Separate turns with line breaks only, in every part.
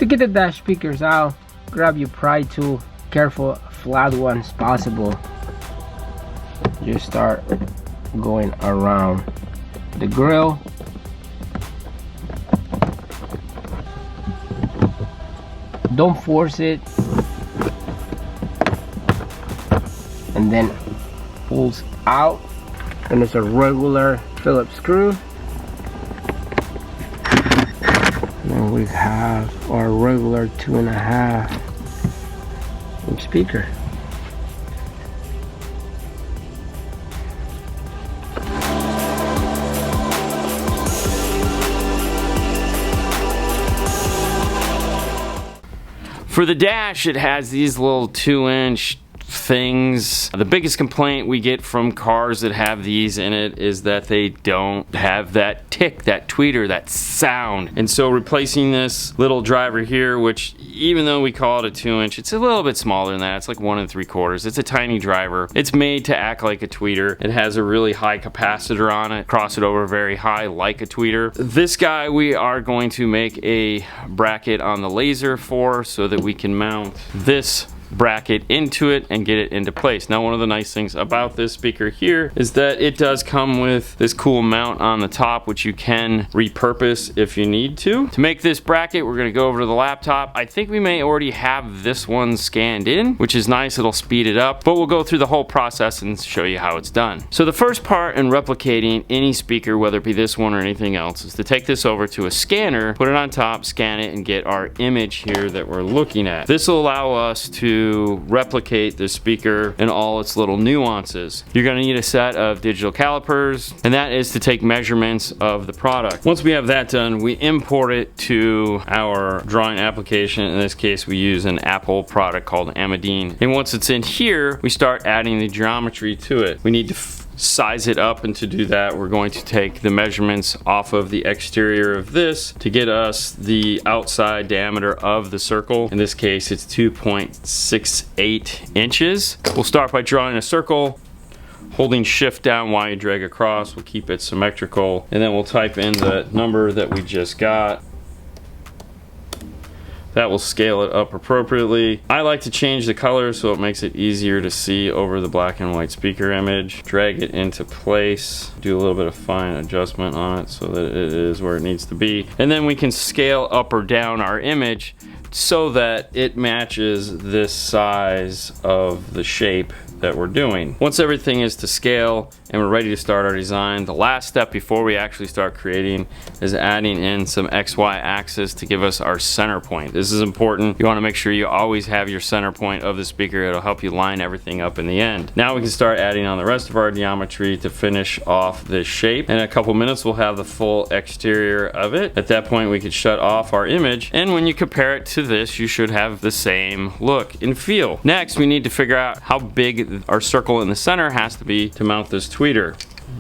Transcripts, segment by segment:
To get the dash speakers out, grab your pry tool, careful flat ones possible. Just start going around the grill. Don't force it, and then pulls out, and it's a regular Phillips screw. And then we have our regular 2.5 inch speaker.
For the dash, it has these little 2-inch things. The biggest complaint we get from cars that have these in it is that they don't have that tick, that tweeter, that sound. And so replacing this little driver here, which even though we call it a 2-inch, it's a little bit smaller than that. It's like 1 3/4. It's a tiny driver. It's made to act like a tweeter. It has a really high capacitor on it. Cross it over very high like a tweeter. This guy we are going to make a bracket on the laser for so that we can mount this bracket into it and get it into place. Now, one of the nice things about this speaker here is that it does come with this cool mount on the top, which you can repurpose if you need to. To make this bracket, we're going to go over to the laptop. I think we may already have this one scanned in, which is nice. It'll speed it up, but we'll go through the whole process and show you how it's done. So the first part in replicating any speaker, whether it be this one or anything else, is to take this over to a scanner, put it on top, scan it, and get our image here that we're looking at. This will allow us to replicate the speaker in all its little nuances. You're going to need a set of digital calipers, and that is to take measurements of the product. Once we have that done, we import it to our drawing application. In this case, we use an Apple product called Amadine. And once it's in here, we start adding the geometry to it. We need to size it up, and to do that we're going to take the measurements off of the exterior of this to get us the outside diameter of the circle. In this case it's 2.68 inches. We'll start by drawing a circle, holding shift down while you drag across. We'll keep it symmetrical, and then we'll type in the number that we just got. That will scale it up appropriately. I like to change the color so it makes it easier to see over the black and white speaker image. Drag it into place, do a little bit of fine adjustment on it so that it is where it needs to be. And then we can scale up or down our image so that it matches this size of the shape that we're doing. Once everything is to scale and we're ready to start our design, the last step before we actually start creating is adding in some XY axis to give us our center point. This is important. You want to make sure you always have your center point of the speaker. It'll help you line everything up in the end. Now we can start adding on the rest of our geometry to finish off this shape. In a couple minutes we'll have the full exterior of it. At that point we could shut off our image, and when you compare it to this, you should have the same look and feel. Next, we need to figure out how big our circle in the center has to be to mount this tweeter.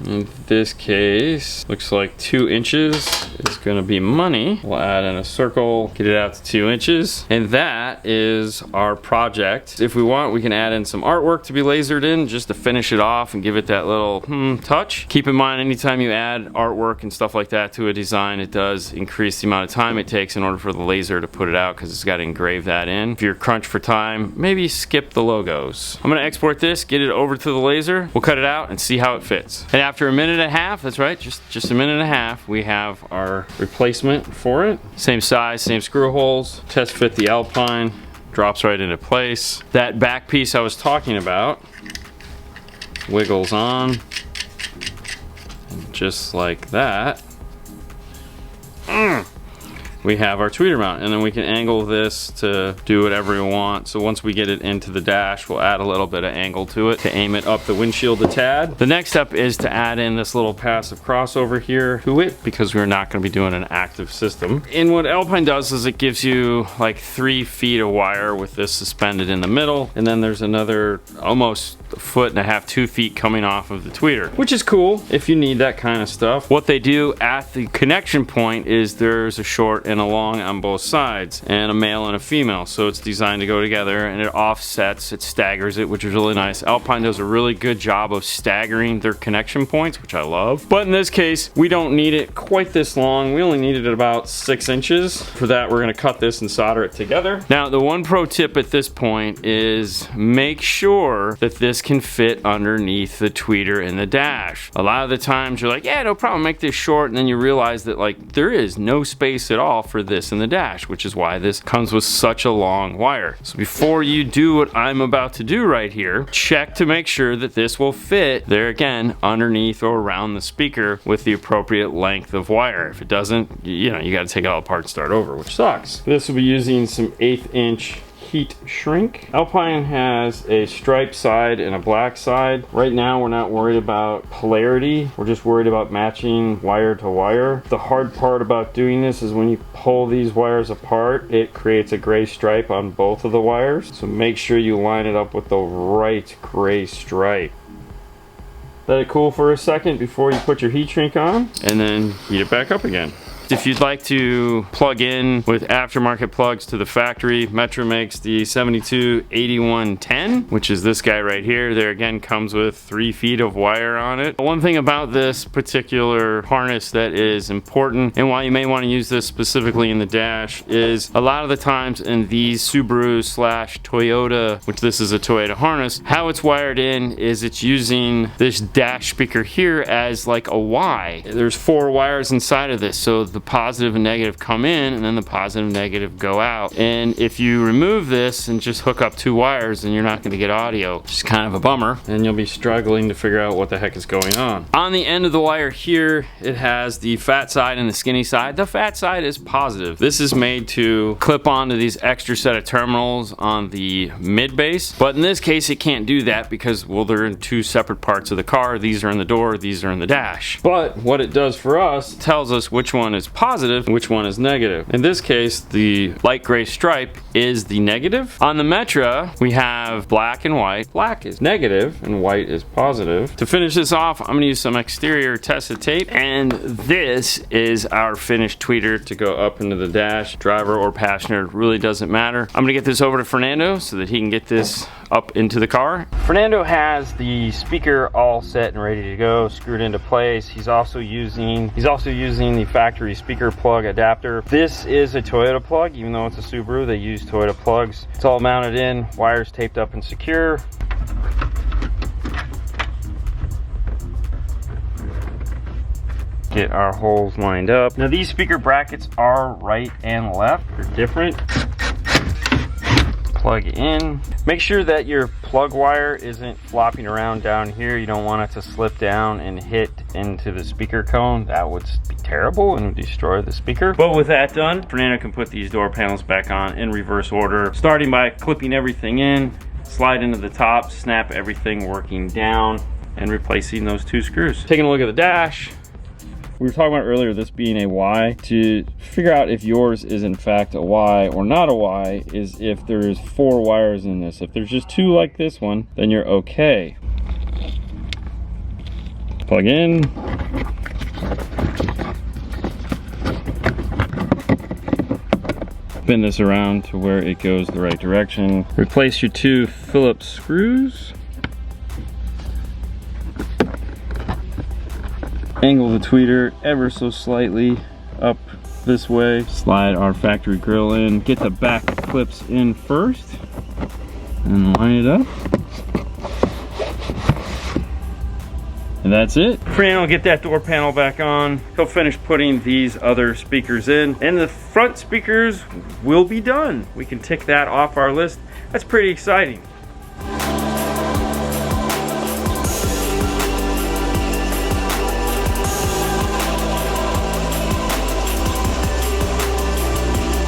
In this case, looks like 2 inches is going to be money. We'll add in a circle, get it out to 2 inches, and that is our project. If we want, we can add in some artwork to be lasered in just to finish it off and give it that little touch. Keep in mind, anytime you add artwork and stuff like that to a design, it does increase the amount of time it takes in order for the laser to put it out, because it's got to engrave that in. If you're crunched for time, maybe skip the logos. I'm going to export this, get it over to the laser, we'll cut it out and see how it fits. And after a minute and a half, that's right, just a minute and a half, we have our replacement for it. Same size, same screw holes, test fit the Alpine, drops right into place. That back piece I was talking about wiggles on, just like that. We have our tweeter mount, and then we can angle this to do whatever we want. So once we get it into the dash, we'll add a little bit of angle to it to aim it up the windshield a tad. The next step is to add in this little passive crossover here to it, because we're not going to be doing an active system. And what Alpine does is it gives you like 3 feet of wire with this suspended in the middle, and then there's another almost 1.5 feet, 2 feet coming off of the tweeter, which is cool if you need that kind of stuff. What they do at the connection point is there's a short and a long on both sides, and a male and a female. So it's designed to go together, and it offsets, it staggers it, which is really nice. Alpine does a really good job of staggering their connection points, which I love. But in this case, we don't need it quite this long. We only needed it about 6 inches. For that, we're gonna cut this and solder it together. Now, the one pro tip at this point is make sure that this can fit underneath the tweeter in the dash. A lot of the times you're like, yeah, no problem, make this short, and then you realize that like there is no space at all for this in the dash, which is why this comes with such a long wire. So before you do what I'm about to do right here, check to make sure that this will fit there again underneath or around the speaker with the appropriate length of wire. If it doesn't, you know, you got to take it all apart and start over, which sucks. This will be using some 1/8 inch heat shrink. Alpine has a striped side and a black side. Right now we're not worried about polarity, we're just worried about matching wire to wire. The hard part about doing this is when you pull these wires apart, it creates a gray stripe on both of the wires. So make sure you line it up with the right gray stripe. Let it cool for a second before you put your heat shrink on, and then heat it back up again. If you'd like to plug in with aftermarket plugs to the factory, Metro makes the 728110, which is this guy right here. There again comes with 3 feet of wire on it. One thing about this particular harness that is important, and why you may want to use this specifically in the dash, is a lot of the times in these Subaru / Toyota, which this is a Toyota harness, how it's wired in is it's using this dash speaker here as like a Y. There's 4 wires inside of this, so the positive and negative come in, and then the positive and negative go out. And if you remove this and just hook up 2 wires, then you're not going to get audio, which is kind of a bummer, and you'll be struggling to figure out what the heck is going on. On the end of the wire here, it has the fat side and the skinny side. The fat side is positive. This is made to clip onto these extra set of terminals on the mid base, but in this case it can't do that because, well, they're in 2 separate parts of the car. These are in the door, these are in the dash. But what it does for us, it tells us which one is positive and which one is negative. In this case, the light gray stripe is the negative. On the Metra, we have black and white. Black is negative and white is positive. To finish this off, I'm gonna use some exterior tested tape, and this is our finished tweeter to go up into the dash. Driver or passenger, really doesn't matter. I'm gonna get this over to Fernando so that he can get this up into the car. Fernando has the speaker all set and ready to go, screwed into place. He's also using the factory speaker plug adapter. This is a Toyota plug, even though it's a Subaru, they use Toyota plugs. It's all mounted in, wires taped up and secure. Get our holes lined up. Now these speaker brackets are right and left, they're different. Plug in. Make sure that your plug wire isn't flopping around down here. You don't want it to slip down and hit into the speaker cone. That would be terrible and would destroy the speaker. But with that done, Fernando can put these door panels back on in reverse order, starting by clipping everything in, slide into the top, snap everything working down, and replacing those 2 screws. Taking a look at the dash. We were talking about earlier this being a Y. To figure out if yours is in fact a Y or not a Y is if there's 4 wires in this. If there's just 2 like this one, then you're okay. Plug in. Spin this around to where it goes the right direction. Replace your 2 Phillips screws. Angle the tweeter ever so slightly up this way. Slide our factory grill in. Get the back clips in first and line it up. And that's it. Fernando will get that door panel back on. He'll finish putting these other speakers in, and the front speakers will be done. We can tick that off our list. That's pretty exciting.